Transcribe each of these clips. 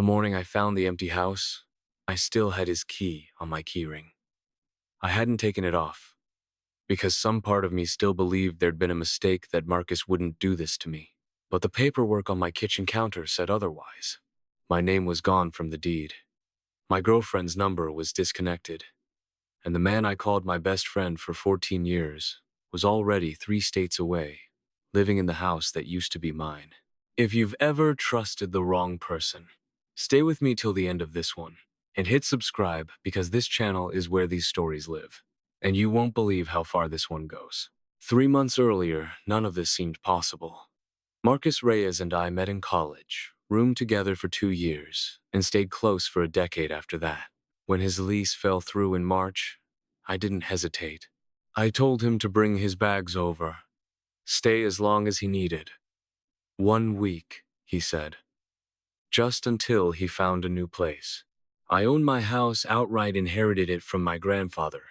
The morning I found the empty house, I still had his key on my keyring. I hadn't taken it off, because some part of me still believed there'd been a mistake that Marcus wouldn't do this to me. But the paperwork on my kitchen counter said otherwise. My name was gone from the deed. My girlfriend's number was disconnected, and the man I called my best friend for 14 years was already 3 states away, living in the house that used to be mine. If you've ever trusted the wrong person, stay with me till the end of this one, and hit subscribe because this channel is where these stories live. And you won't believe how far this one goes. 3 months earlier, none of this seemed possible. Marcus Reyes and I met in college, roomed together for 2 years, and stayed close for a decade after that. When his lease fell through in March, I didn't hesitate. I told him to bring his bags over, stay as long as he needed. 1 week, he said, just until he found a new place. I owned my house outright, inherited it from my grandfather.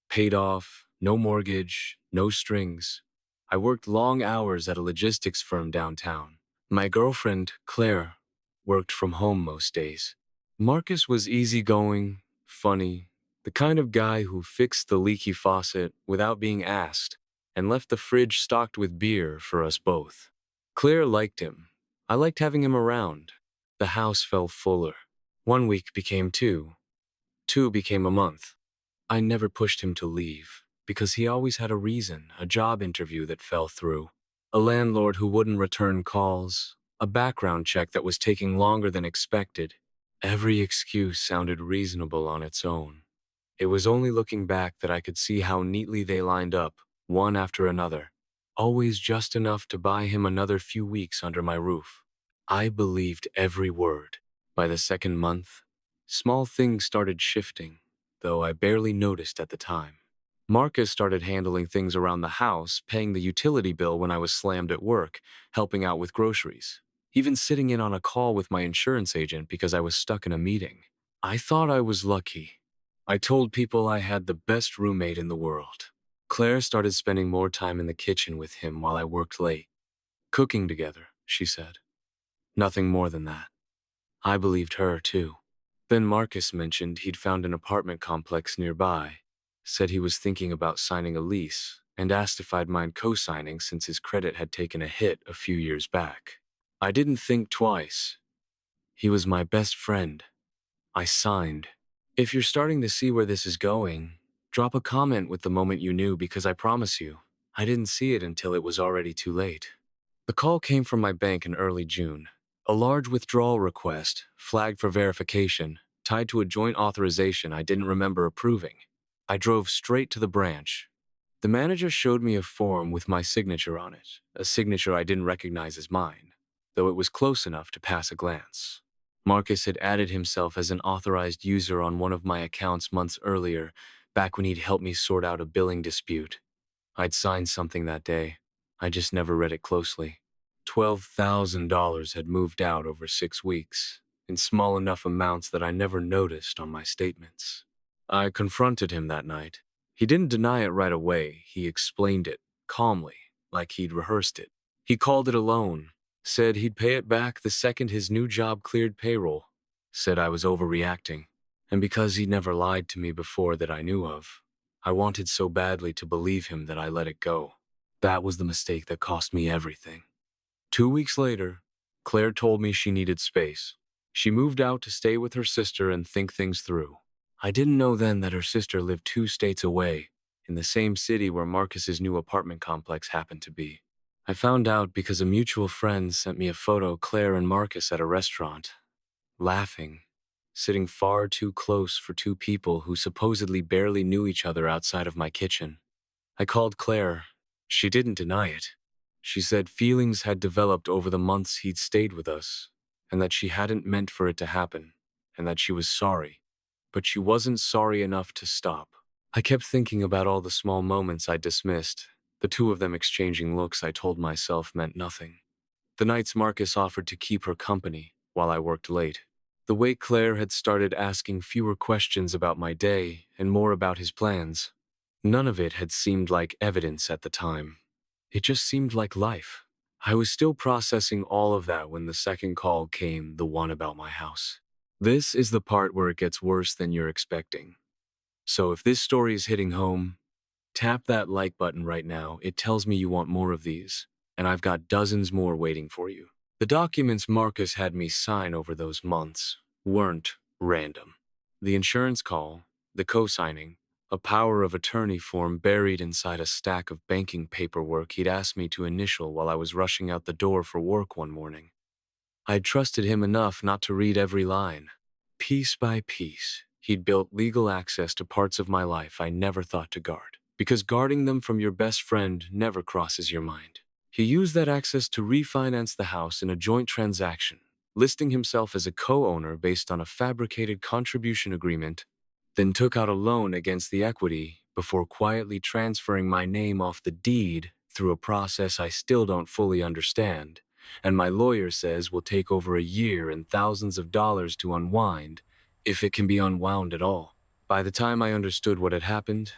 Paid off, no mortgage, no strings. I worked long hours at a logistics firm downtown. My girlfriend, Claire, worked from home most days. Marcus was easygoing, funny, the kind of guy who fixed the leaky faucet without being asked and left the fridge stocked with beer for us both. Claire liked him. I liked having him around. The house fell fuller. 1 week became two. Two became a month. I never pushed him to leave, because he always had a reason, a job interview that fell through, a landlord who wouldn't return calls, a background check that was taking longer than expected. Every excuse sounded reasonable on its own. It was only looking back that I could see how neatly they lined up, one after another, always just enough to buy him another few weeks under my roof. I believed every word. By the second month, small things started shifting, though I barely noticed at the time. Marcus started handling things around the house, paying the utility bill when I was slammed at work, helping out with groceries, even sitting in on a call with my insurance agent because I was stuck in a meeting. I thought I was lucky. I told people I had the best roommate in the world. Claire started spending more time in the kitchen with him while I worked late. Cooking together, she said. Nothing more than that. I believed her, too. Then Marcus mentioned he'd found an apartment complex nearby, said he was thinking about signing a lease, and asked if I'd mind co-signing since his credit had taken a hit a few years back. I didn't think twice. He was my best friend. I signed. If you're starting to see where this is going, drop a comment with the moment you knew, because I promise you, I didn't see it until it was already too late. The call came from my bank in early June. A large withdrawal request, flagged for verification, tied to a joint authorization I didn't remember approving. I drove straight to the branch. The manager showed me a form with my signature on it, a signature I didn't recognize as mine, though it was close enough to pass a glance. Marcus had added himself as an authorized user on one of my accounts months earlier, back when he'd helped me sort out a billing dispute. I'd signed something that day. I just never read it closely. $12,000 had moved out over 6 weeks, in small enough amounts that I never noticed on my statements. I confronted him that night. He didn't deny it right away. He explained it, calmly, like he'd rehearsed it. He called it a loan, said he'd pay it back the second his new job cleared payroll, said I was overreacting. And because he'd never lied to me before that I knew of, I wanted so badly to believe him that I let it go. That was the mistake that cost me everything. 2 weeks later, Claire told me she needed space. She moved out to stay with her sister and think things through. I didn't know then that her sister lived 2 states away, in the same city where Marcus's new apartment complex happened to be. I found out because a mutual friend sent me a photo of Claire and Marcus at a restaurant, laughing, sitting far too close for two people who supposedly barely knew each other outside of my kitchen. I called Claire. She didn't deny it. She said feelings had developed over the months he'd stayed with us, and that she hadn't meant for it to happen, and that she was sorry. But she wasn't sorry enough to stop. I kept thinking about all the small moments I dismissed, the two of them exchanging looks I told myself meant nothing. The nights Marcus offered to keep her company while I worked late. The way Claire had started asking fewer questions about my day and more about his plans. None of it had seemed like evidence at the time. It just seemed like life. I was still processing all of that when the second call came, the one about my house. This is the part where it gets worse than you're expecting. So if this story is hitting home, tap that like button right now. It tells me you want more of these, and I've got dozens more waiting for you. The documents Marcus had me sign over those months weren't random. The insurance call, the co-signing, a power of attorney form buried inside a stack of banking paperwork he'd asked me to initial while I was rushing out the door for work one morning. I'd trusted him enough not to read every line. Piece by piece, he'd built legal access to parts of my life I never thought to guard, because guarding them from your best friend never crosses your mind. He used that access to refinance the house in a joint transaction, listing himself as a co-owner based on a fabricated contribution agreement, then took out a loan against the equity before quietly transferring my name off the deed through a process I still don't fully understand, and my lawyer says will take over a year and thousands of dollars to unwind, if it can be unwound at all. By the time I understood what had happened,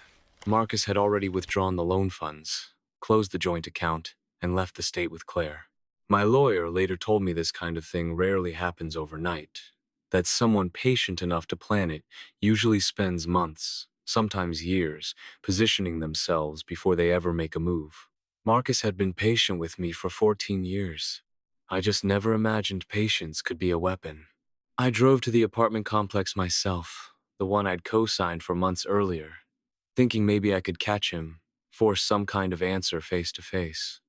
Marcus had already withdrawn the loan funds, closed the joint account, and left the state with Claire. My lawyer later told me this kind of thing rarely happens overnight, that someone patient enough to plan it usually spends months, sometimes years, positioning themselves before they ever make a move. Marcus had been patient with me for 14 years. I just never imagined patience could be a weapon. I drove to the apartment complex myself, the one I'd co-signed for months earlier, thinking maybe I could catch him, force some kind of answer face to face.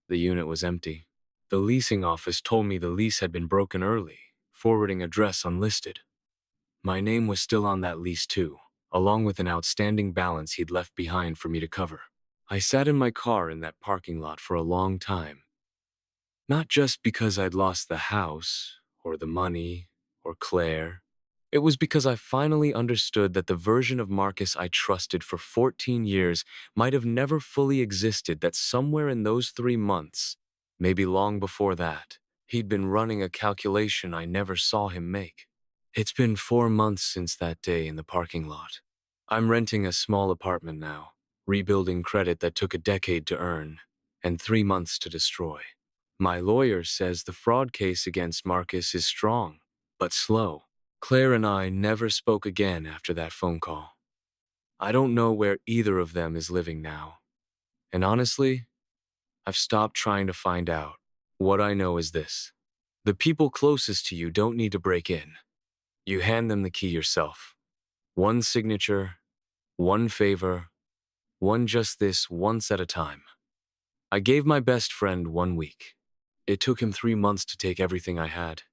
The unit was empty. The leasing office told me the lease had been broken early, forwarding address unlisted. My name was still on that lease too, along with an outstanding balance he'd left behind for me to cover. I sat in my car in that parking lot for a long time. Not just because I'd lost the house, or the money, or Claire. It was because I finally understood that the version of Marcus I trusted for 14 years might have never fully existed, that somewhere in those 3 months, maybe long before that, he'd been running a calculation I never saw him make. It's been 4 months since that day in the parking lot. I'm renting a small apartment now, rebuilding credit that took a decade to earn, and 3 months to destroy. My lawyer says the fraud case against Marcus is strong, but slow. Claire and I never spoke again after that phone call. I don't know where either of them is living now. And honestly, I've stopped trying to find out. What I know is this: the people closest to you don't need to break in. You hand them the key yourself. One signature, one favor, one just this once at a time. I gave my best friend 1 week. It took him 3 months to take everything I had.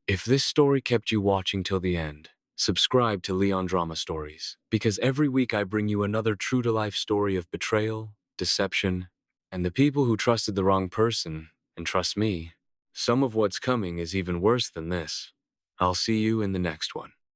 If this story kept you watching till the end, subscribe to Leon Drama Stories, because every week I bring you another true-to-life story of betrayal, deception, and the people who trusted the wrong person, and trust me, some of what's coming is even worse than this. I'll see you in the next one.